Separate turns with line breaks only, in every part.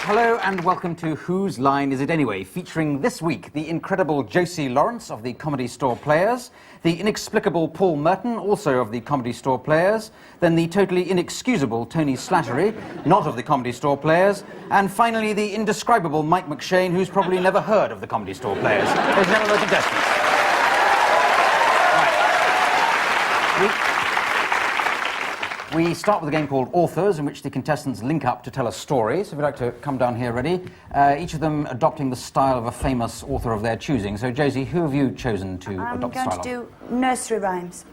Hello and welcome to Whose Line Is It Anyway, featuring this week the incredible Josie Lawrence of the Comedy Store Players, the inexplicable Paul Merton, also of the Comedy Store Players, then the totally inexcusable Tony Slattery, not of the Comedy Store Players, and finally the indescribable Mike McShane, who's probably never heard of the Comedy Store Players. Ladies and gentlemen, the contestants. We start with a game called Authors, in which the contestants link up to tell a story. So if you'd like to come down here, ready? Each of them adopting the style of a famous author of their choosing. So, Josie, who have you chosen to adopt the style of?
I'm going to do nursery rhymes.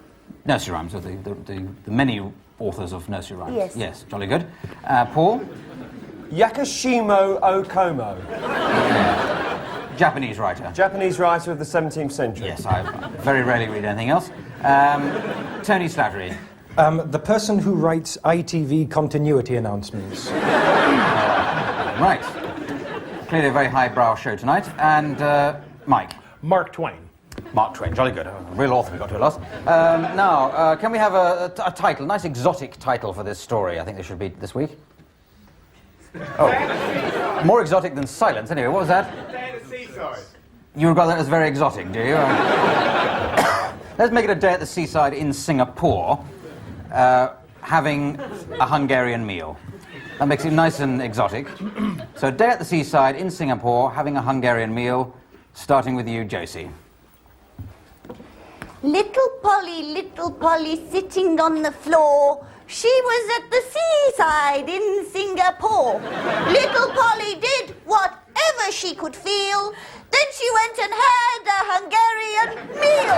Nursery rhymes, so the many authors of nursery rhymes.
Yes.
Yes, jolly good. Paul?
Yakashimo Okomo.
Japanese writer.
Japanese writer of the 17th century.
Yes, I very rarely read anything else. Tony Slattery.
The person who writes ITV continuity announcements.
Right. Clearly a very highbrow show tonight. And Mike.
Mark Twain.
Mark Twain, jolly good. A real author we got to last. Now, can we have a title, a nice exotic title for this story? I think there should be this week. Oh, more exotic than silence. Anyway, what was that?
Day at the Seaside.
You regard that as very exotic, do you? Let's make it a day at the seaside in Singapore. Having a Hungarian meal. That makes it nice and exotic. So, day at the seaside in Singapore, having a Hungarian meal, starting with you, Josie.
Little Polly sitting on the floor. She was at the seaside in Singapore. Little Polly did whatever she could feel. Then she went and had a Hungarian meal.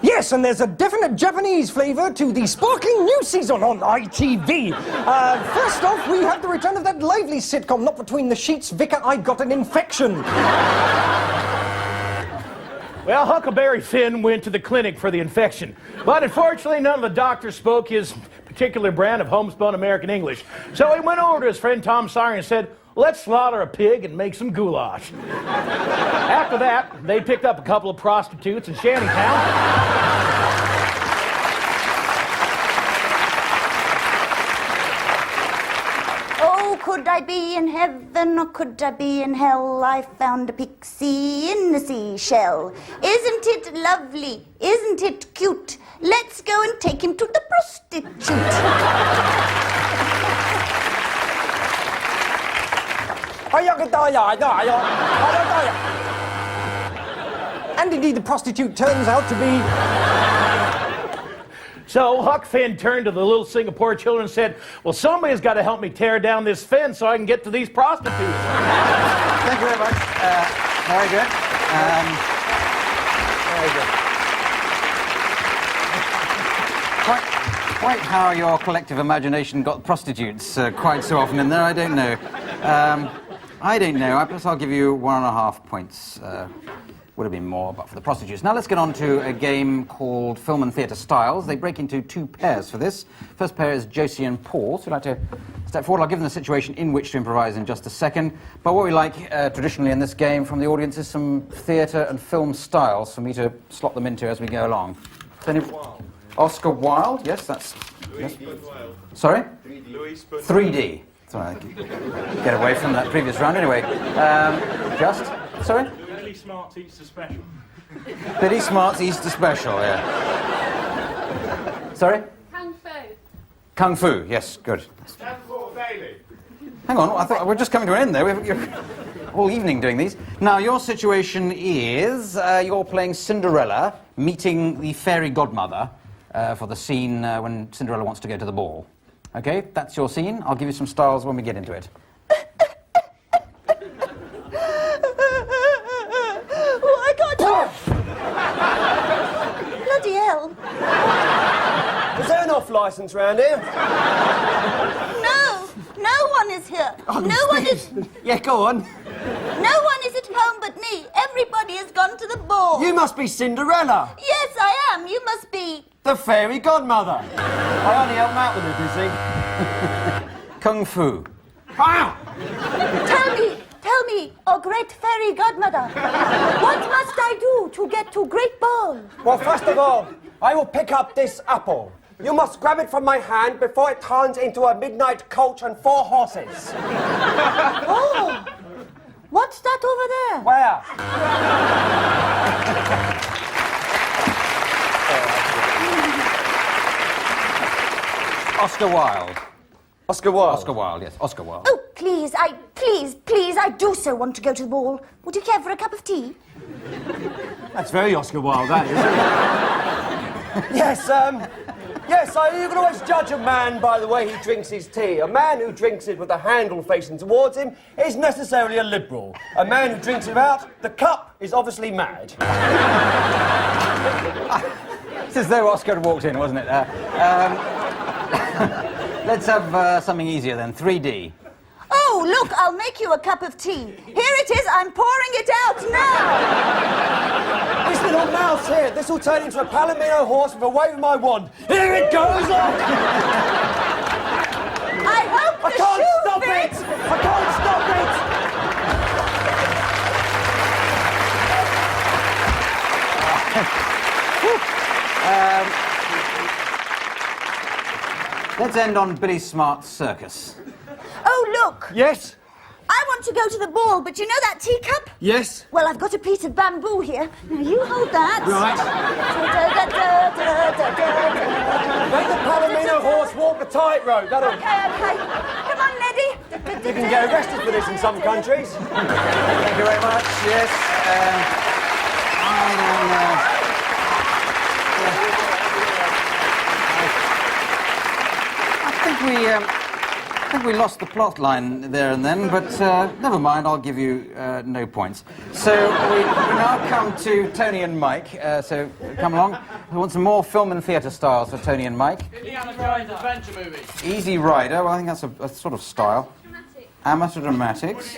Yes, and there's a definite Japanese flavour to the sparkling new season on ITV. First off, we have the return of that lively sitcom, Not Between the Sheets, Vicar, I Got an Infection.
Well, Huckleberry Finn went to the clinic for the infection, but unfortunately none of the doctors spoke his particular brand of homespun American English. So he went over to his friend Tom Sawyer and said, "Let's slaughter a pig and make some goulash." After that, they picked up a couple of prostitutes in Shantytown.
Oh, could I be in heaven or could I be in hell? I found a pixie in a seashell. Isn't it lovely? Isn't it cute? Let's go and take him to the prostitute.
And indeed, the prostitute turns out to be...
So Huck Finn turned to the little Singapore children and said, "Well, somebody's got to help me tear down this fence so I can get to these prostitutes."
Thank you very much. Very good. Very good. Quite how your collective imagination got prostitutes quite so often in there, I don't know. I don't know. I guess I'll give you 1.5 points. Would have been more, but for the prostitutes. Now let's get on to a game called Film and Theatre Styles. They break into two pairs for this. First pair is Josie and Paul. So we'd like to step forward. I'll give them the situation in which to improvise in just a second. But what we like traditionally in this game from the audience is some theatre and film styles for me to slot them into as we go along. Oscar Wilde, yes, that's... Yes. Sorry? 3D. Sorry, get away from that previous round anyway. Sorry?
Billy Smart's Easter Special.
Billy Smart's Easter Special, yeah. Sorry?
Kung Fu.
Kung Fu, yes, good.
Stanford Bailey.
Hang on, I thought we're just coming to an end there. You're all evening doing these. Now, your situation is you're playing Cinderella, meeting the fairy godmother for the scene when Cinderella wants to go to the ball. Okay, that's your scene. I'll give you some styles when we get into it.
Bloody hell.
Is there an off-licence round here?
No one is here.
Oh,
no one is...
Yeah, go on.
No one is at home but me. Everybody has gone to the ball.
You must be Cinderella,
Yes, I am. You must be...
the fairy godmother. I only help Matt when they're busy.
Kung Fu.
Ah!
Tell me, oh great fairy godmother, what must I do to get to Great Ball?
Well, first of all, I will pick up this apple. You must grab it from my hand before it turns into a midnight coach and 4 horses.
Oh, what's that over there?
Where?
Oscar Wilde.
Oscar Wilde.
Oscar Wilde, yes. Oscar Wilde.
Oh, please, I do so want to go to the ball. Would you care for a cup of tea?
That's very Oscar Wilde, that is. Yes, you can always judge a man by the way he drinks his tea. A man who drinks it with the handle facing towards him is necessarily a liberal. A man who drinks it out the cup is obviously mad.
It's as though Oscar had walked in, wasn't it? Let's have something easier then. 3D.
Oh, look, I'll make you a cup of tea. Here it is, I'm pouring it out now.
This little mouse here, this will turn into a Palomino horse with a wave of my wand. Here it goes!
I hope
I
the
can't
shoe
stop
fits.
it! I can't stop it!
Let's end on Billy Smart's circus.
Oh, look,
Yes?
I want to go to the ball, but you know that teacup?
Yes?
Well, I've got a piece of bamboo here. Now, you hold that.
Right. Make the Palomino horse walk the tightrope. That'll...
Okay. Come on, Neddy.
You can get arrested for this in some countries.
Thank you very much. Yes. I don't know. I think we lost the plot line there and then, but never mind, I'll give you no points. So we now come to Tony and Mike, so come along. I want some more film and theatre styles for Tony and Mike.
Indiana Jones adventure movie.
Easy Rider, well I think that's a sort of style. Amateur Dramatics.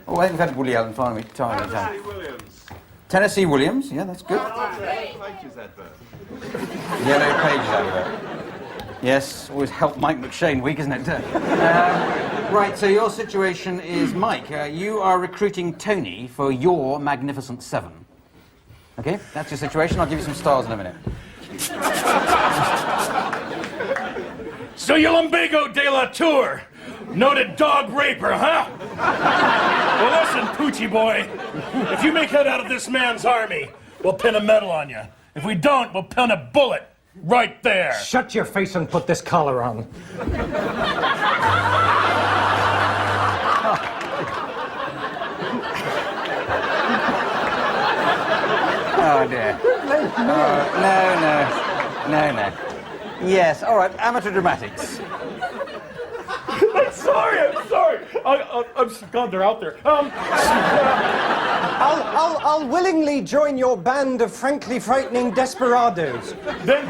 Oh, I think we've had Woody Allen finally.
Tennessee Williams.
Tennessee Williams, yeah, that's good.
Pages advert.
Yellow Pages advert. Yes, always help Mike McShane week, isn't it? Right, so your situation is, Mike, you are recruiting Tony for your Magnificent Seven. Okay, that's your situation. I'll give you some stars in a minute.
So you lumbago de la Tour, noted dog raper, huh? Well, listen, Poochie boy, if you make it out of this man's army, we'll pin a medal on you. If we don't, we'll pin a bullet right there.
Shut your face and put this collar on.
Oh, dear. No. Yes, all right, amateur dramatics.
I'm sorry. I'm God, they're out there.
I'll willingly join your band of frankly frightening desperados.
Then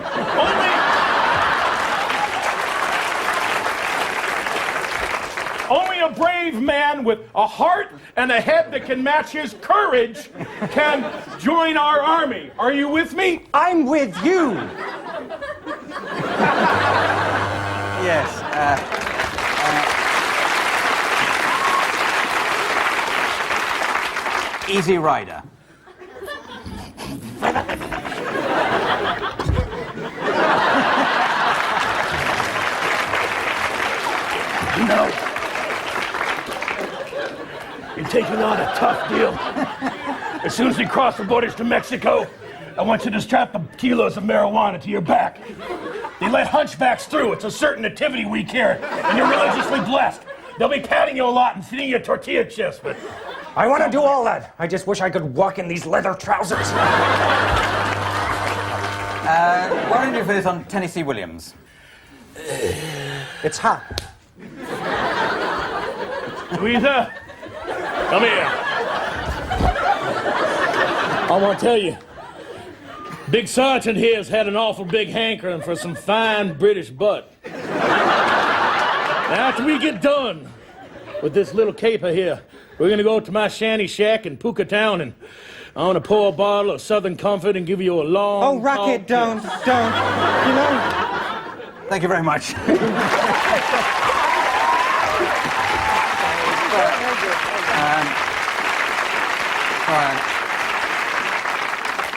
only a brave man with a heart and a head that can match his courage can join our army. Are you with me?
I'm with you.
Yes, Easy Rider.
No. You're taking on a tough deal. As soon as we cross the borders to Mexico, I want you to strap the kilos of marijuana to your back. They let hunchbacks through. It's a certain nativity week here, and you're religiously blessed. They'll be patting you a lot and feeding you tortilla chips, but...
I want to do all that. I just wish I could walk in these leather trousers.
Why don't you do for this on Tennessee Williams?
It's hot.
Louisa, come here. I want to tell you, Big Sergeant here has had an awful big hankering for some fine British butt. Now, after we get done with this little caper here, We're gonna go to my shanty shack in Puka Town, and I want to pour a bottle of Southern Comfort and give you a long.
Oh, Racket, don't. You know.
Thank you very much.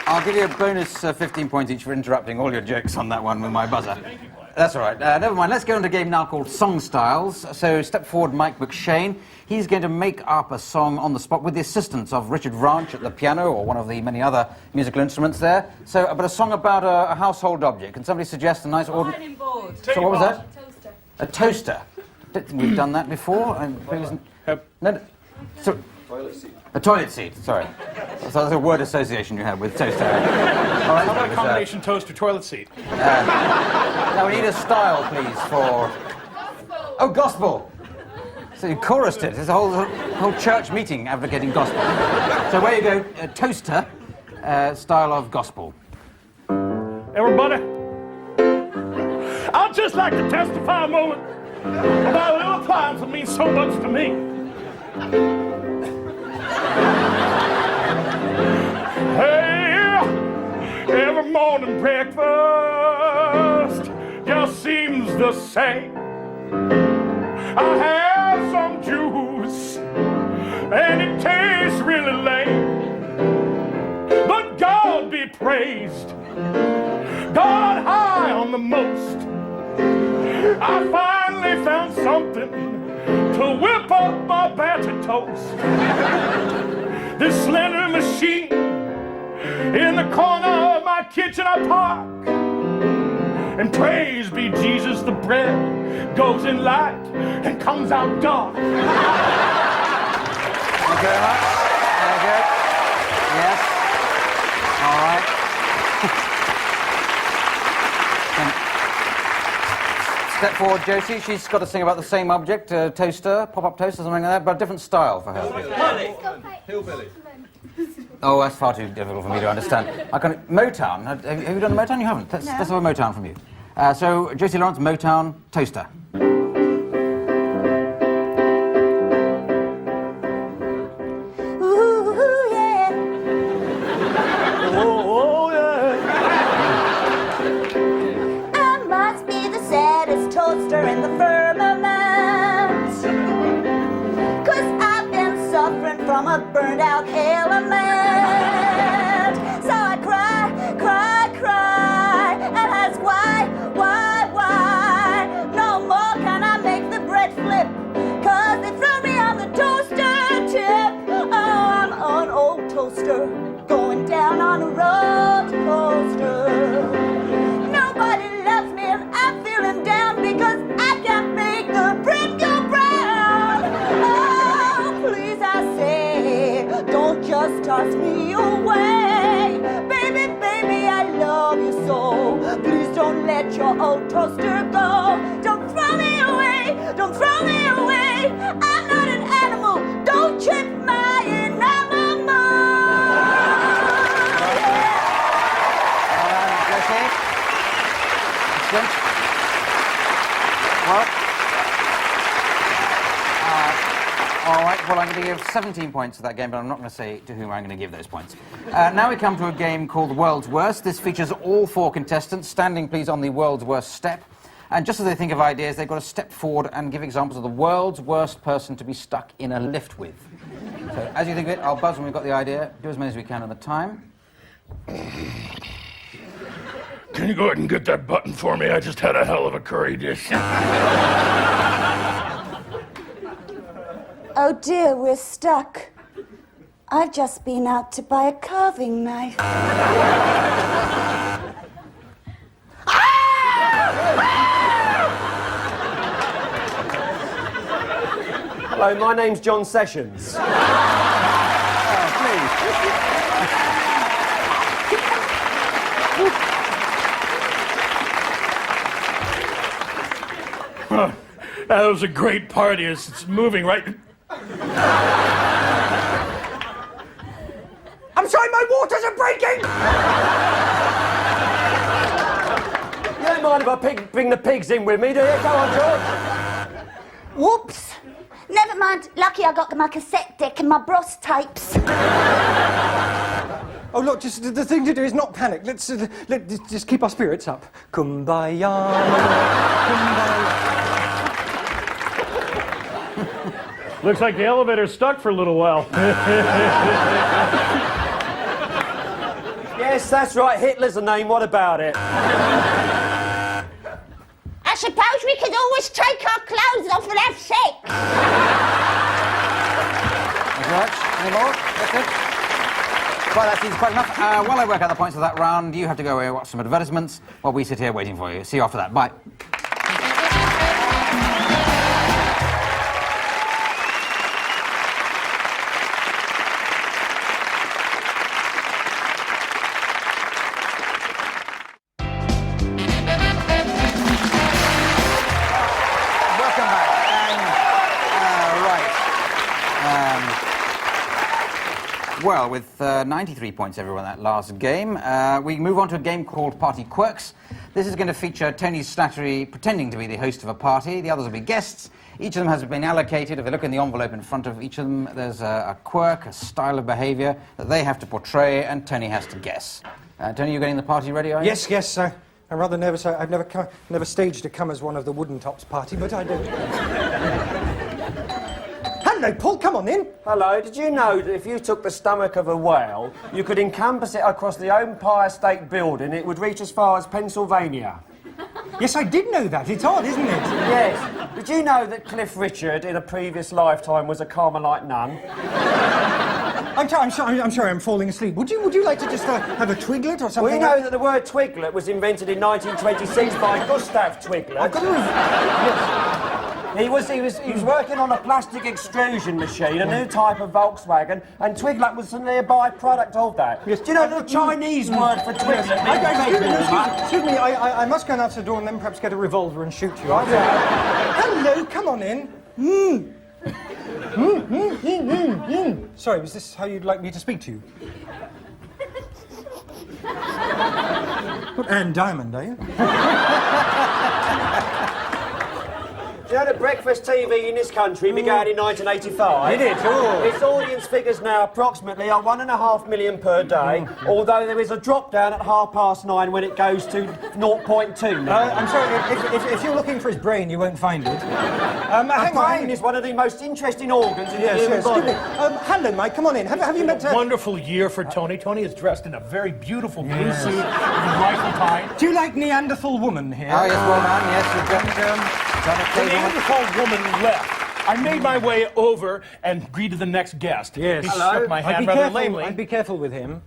I'll give you a bonus 15 points each for interrupting all your jokes on that one with my buzzer. That's all right. Never mind. Let's go into a game now called Song Styles. So step forward, Mike McShane. He's going to make up a song on the spot with the assistance of Richard Ranch at the piano or one of the many other musical instruments there. So, but a song about a household object. Can somebody suggest a nice
Ironing board.
So what was that?
Toaster.
A toaster. Don't think we've done that before. No. So, a toilet seat. Sorry. So that's a word association you have with toaster. All right.
How about a combination toaster toilet seat?
Now we need a style, please, for. Oh, gospel. So you chorused it. There's a whole church meeting advocating gospel. So where you go, toaster, style of gospel.
Everybody, I'd just like to testify a moment about a little appliance that means so much to me. Hey, every morning breakfast just seems the same. I have some juice and it tastes really lame, but God be praised, God high on the most. I finally found something to whip up my battered toast. This slender machine in the corner of my kitchen I park, and praise be Jesus, the bread goes in light and comes out dark.
Thank you very much. Very good. Yes. All right. Step forward, Josie. She's got to sing about the same object, toaster, pop-up toaster, something like that, but a different style for her.
Hillbilly.
Oh, that's far too difficult for me to understand. Motown. Have you done a Motown? You haven't. Let's have a Motown from you. So, Josie Lawrence, Motown, toaster.
Ooh, yeah.
Oh, yeah.
I must be the saddest toaster in the firmament, 'cause I've been suffering from a burned out element. So I cry, cry, cry, and ask why? No more can I make the bread flip, 'cause they threw me on the toaster tip. Oh, I'm an old toaster, going down on a roller coaster. Nobody loves me and I'm feeling down because I can't make the bread go brown. Oh, please I say, don't just toss me away. Baby, baby, I love you so. Please don't let your old toaster go. Don't throw me away, don't throw me away. I'm not an animal, don't chip my enamel.
Josie. Excellent. Well. All right, well, I'm going to give 17 points to that game, but I'm not going to say to whom I'm going to give those points. Now we come to a game called The World's Worst. This features all four contestants. Standing, please, on the world's worst step. And just as they think of ideas, they've got to step forward and give examples of the world's worst person to be stuck in a lift with. So, as you think of it, I'll buzz when we've got the idea. Do as many as we can on the time.
Can you go ahead and get that button for me? I just had a hell of a curry dish.
Oh dear, we're stuck. I've just been out to buy a carving knife.
Hello, my name's John Sessions.
That was a great party. It's moving right.
I'm sorry, my waters are breaking!
You don't mind if I bring the pigs in with me, do you? Go on, George.
Whoops. Never mind. Lucky I got my cassette deck and my Bros tapes.
Oh, look, just the thing to do is not panic. Let's just keep our spirits up. Kumbaya, kumbaya.
Looks like the elevator's stuck for a little while.
Yes, that's right. Hitler's a name. What about it?
I suppose we could always take our clothes off and have sex.
Thank you very much. Any more? That's it. Well, that seems quite enough. While I work out the points of that round, you have to go away and watch some advertisements while we sit here waiting for you. See you after that. Bye. Well, with 93 points everyone that last game, we move on to a game called Party Quirks. This is going to feature Tony Slattery pretending to be the host of a party. The others will be guests. Each of them has been allocated. If they look in the envelope in front of each of them, there's a quirk, a style of behaviour that they have to portray, and Tony has to guess. Tony, you getting the party ready, are you?
Yes. I'm rather nervous. I've never staged to come as one of the Wooden Tops party, but I do. Hello, Paul. Come on in.
Hello. Did you know that if you took the stomach of a whale, you could encompass it across the Empire State Building, it would reach as far as Pennsylvania?
Yes, I did know that. It's odd, isn't it?
Yes. Did you know that Cliff Richard, in a previous lifetime, was a Carmelite nun?
I'm sorry, I'm falling asleep. Would you like to just have a twiglet or something?
Well, you know that the word twiglet was invented in 1926 by Gustav Twiglet.
I've got to... Yes.
He was working on a plastic extrusion machine, a new type of Volkswagen, and twiglet was a nearby product of that.
Yes.
Do you know the Chinese word for twiglet?
Excuse me, I must go out the door and then perhaps get a revolver and shoot you. Hello, come on in. Sorry, was this how you'd like me to speak to you? What, Anne Diamond, are you?
Do you know that breakfast TV in this country began in 1985?
It did, oh.
Its audience figures now approximately are 1.5 million per day, although there is a drop down at 9:30 when it goes to 0.2 million.
I'm sorry, if you're looking for his brain, you won't find it.
The brain is one of the most interesting organs in the human body.
Hello, Mike, come on in. Have you met...
Wonderful year for Tony. Tony is dressed in a very beautiful blue suit with a rifle tie.
Do you like Neanderthal woman here?
Oh, yes, well done. Yes, we've got
The Neanderthal woman left. I made my way over and greeted the next guest.
Yes.
He
Hello.
shook my hand rather lamely.
I'd be careful with him.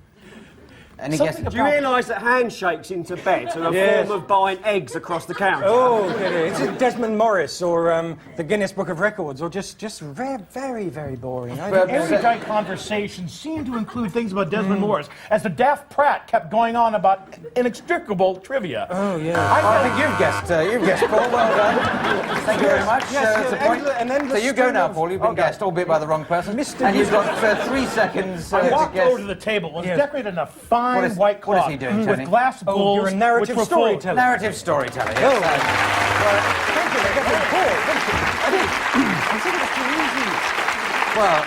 Any guesses?
Do you realise that handshakes in Tibet are a
Yes.
form of buying eggs across the counter?
Oh, it's Desmond Morris or the Guinness Book of Records, or just very, very boring.
Everyday conversations seemed to include things about Desmond Morris, as the Daft Pratt kept going on about inextricable trivia.
Oh, yeah.
I think you've guessed, Paul. Well done. Thank you very much.
Yes,
That's a point. So you go now, Paul. You've been guessed, albeit by the wrong person. And you've got 3 seconds
I
to
walked
guess.
over to the table. It was decorated in a fine
What is-
white
what is
cloth
he doing, Tony?
with glass bowls.
you're a narrative
which were full.
storyteller.
Narrative storyteller.
Oh.
Yes.
Thank you. I get the call. I think it's too easy.
Well,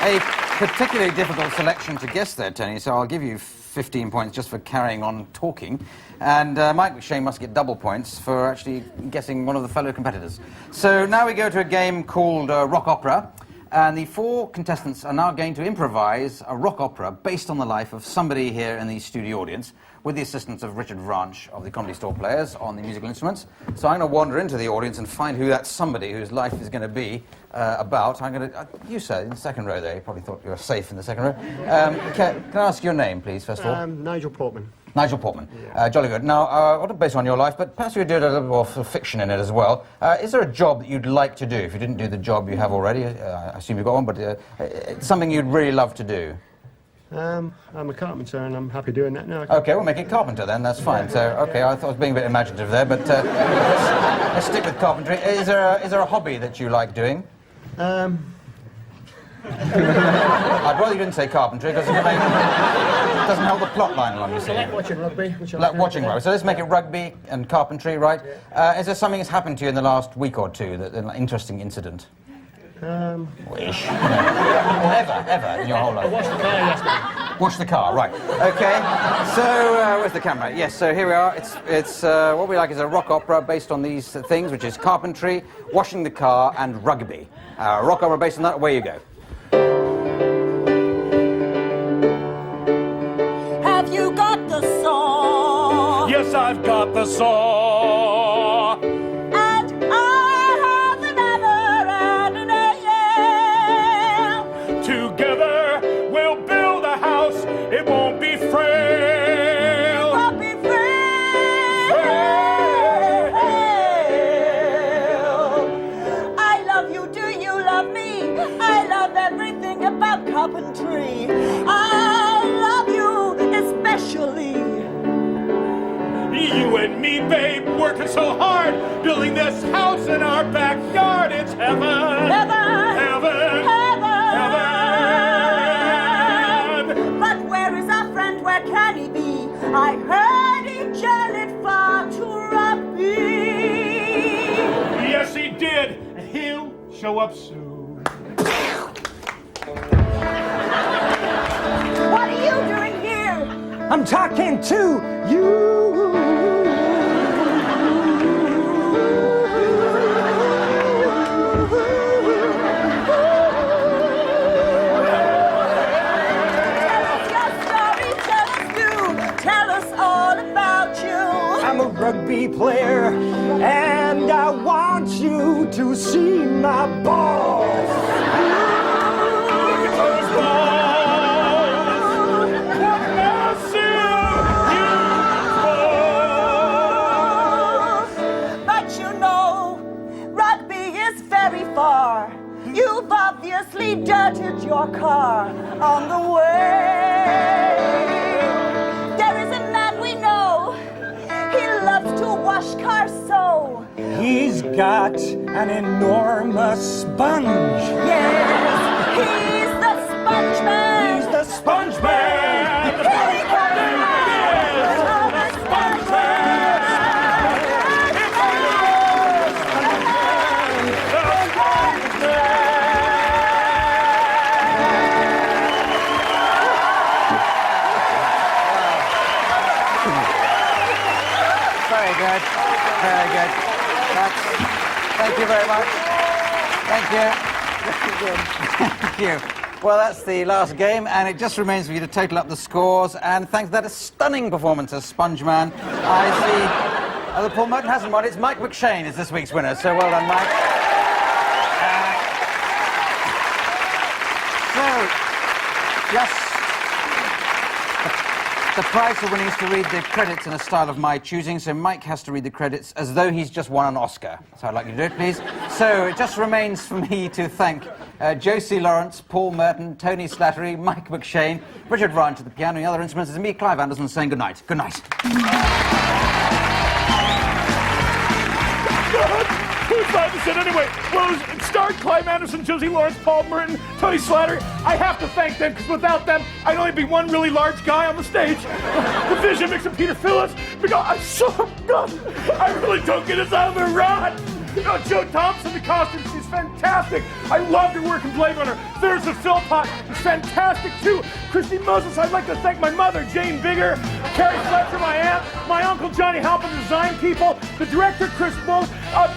a particularly difficult selection to guess there, Tony, so I'll give you 15 points just for carrying on talking. And Mike Shane must get double points for actually guessing one of the fellow competitors. So now we go to a game called Rock Opera. And the 4 contestants are now going to improvise a rock opera based on the life of somebody here in the studio audience, with the assistance of Richard Ranch of the Comedy Store Players on the musical instruments. So I'm going to wander into the audience and find who that somebody whose life is going to be about. I'm going to... you, sir, in the second row there. You probably thought you were safe in the second row. Can I ask your name, please, first of all?
Nigel Portman.
Nigel Portman. Jolly good. Now, I want to base it on your life, but perhaps you could do a little more sort of fiction in it as well. Is there a job that you'd like to do? If you didn't do the job you have already, I assume you've got one, but it's something you'd really love to do.
I'm a carpenter and I'm happy doing that now.
OK, we'll make it carpenter then, that's fine. So, OK, I thought I was being a bit imaginative there, but let's stick with carpentry. Is there a hobby that you like doing? I'd rather you didn't say carpentry, because it doesn't help the plot line along, you see.
I like watching rugby.
Like watching rugby. So let's make it rugby and carpentry, right? Is there something that's happened to you in the last week or two, an interesting incident? Wish. Ever in your whole life.
Wash the car, yes, mate.
Wash the car, right. Okay. So, where's the camera? Yes, so here we are. It's what we like is a rock opera based on these things, which is carpentry, washing the car, and rugby. Rock opera based on that, away you go.
Have you got the saw?
Yes, I've got the saw.
And I have the hammer and a nail.
Together we'll build a house. It won't be frail.
Won't be frail. I love you, do you love me? I love everything about carpentry. I love you especially.
You and me, babe, working so hard, building this house in our backyard. It's heaven.
Heaven.
Heaven.
Heaven. But where is our friend? Where can he be? I heard he journeyed far to rugby.
Yes, he did. And he'll show up soon.
What are you doing here?
I'm talking to you.
Tell us all about you.
I'm a rugby player, and I want you to see my balls.
But you know, rugby is very far. You've obviously dirtied your car on the way. There is a man we know. He loves to wash cars so.
He's got an enormous sponge.
Yes, he's the sponge man.
He's the sponge man.
Here he comes now. The sponge
Very good. Very good. Thank you very much. Thank you. Thank you. Well, that's the last game, and it just remains for you to total up the scores. And thanks to that, a stunning performance as Spongeman. I see that Paul Merton hasn't won. It's Mike McShane is this week's winner. So well done, Mike. The prize for winning is to read the credits in a style of my choosing, so Mike has to read the credits as though he's just won an Oscar. So I'd like you to do it, please. So it just remains for me to thank Josie Lawrence, Paul Merton, Tony Slattery, Mike McShane, Richard Ranch at the piano, and the other instruments. It's me, Clive Anderson, saying good night. Good night.
Who's glad to sit anyway? Well, it starred Clive Anderson, Josie Lawrence, Paul Merton, Tony Slattery. I have to thank them, because without them, I'd only be one really large guy on the stage. The vision mix of Peter Phillips, because I'm so good. I really don't get this out of the rot. Joe Thompson, the costume, she's fantastic. I loved her work in Blade Runner. There's the Philpott, is fantastic too. Christy Moses, I'd like to thank my mother, Jane Bigger, Carrie Fletcher, my aunt, my uncle Johnny helping design people, the director, Chris Bull,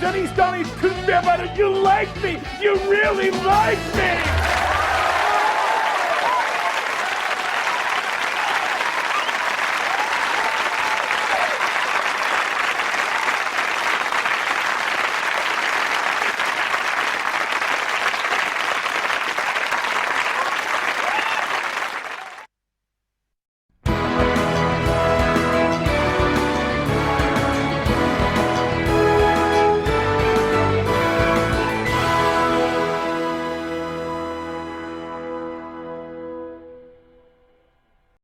Denise Donnie, couldn't be about it. You like me. You really like me.